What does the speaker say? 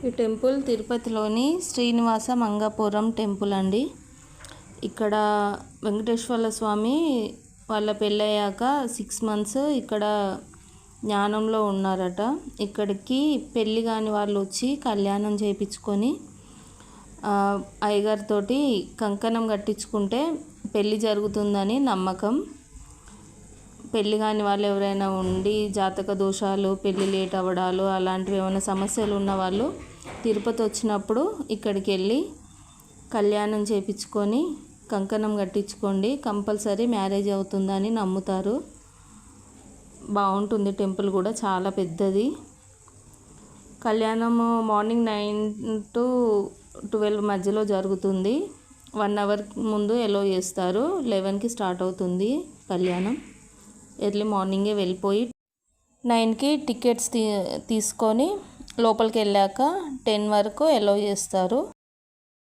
ఈ టెంపుల్ తిరుపతిలోని శ్రీనివాస మంగాపురం టెంపుల్ అండి. ఇక్కడ వెంకటేశ్వర స్వామి వాళ్ళ పెళ్ళయ్యాక 6 months ఇక్కడ జ్ఞానంలో ఉన్నారట. ఇక్కడికి పెళ్ళి కాని వాళ్ళు వచ్చి కళ్యాణం చేయించుకొని అయ్యగారితోటి కంకణం కట్టించుకుంటే పెళ్ళి జరుగుతుందని నమ్మకం. పెళ్ళి కాని వాళ్ళు ఎవరైనా ఉండి జాతక దోషాలు, పెళ్ళి లేట్ అవ్వడాలు అలాంటివి ఏమైనా సమస్యలు ఉన్న వాళ్ళు తిరుపతి వచ్చినప్పుడు ఇక్కడికి వెళ్ళి కళ్యాణం చేయించుకొని కంకణం కట్టించుకోండి, కంపల్సరీ మ్యారేజ్ అవుతుందని నమ్ముతారు. బాగుంటుంది టెంపుల్ కూడా, చాలా పెద్దది. కళ్యాణము మార్నింగ్ 9 to 12 మధ్యలో జరుగుతుంది. 1 hour ముందు ఎలో చేస్తారు. 11కి స్టార్ట్ అవుతుంది కళ్యాణం. ఎర్లీ మార్నింగే వెళ్ళిపోయి 9కి టికెట్స్ తీసుకొని లోపలికి వెళ్ళాక 10 వరకు ఎలో చేస్తారు.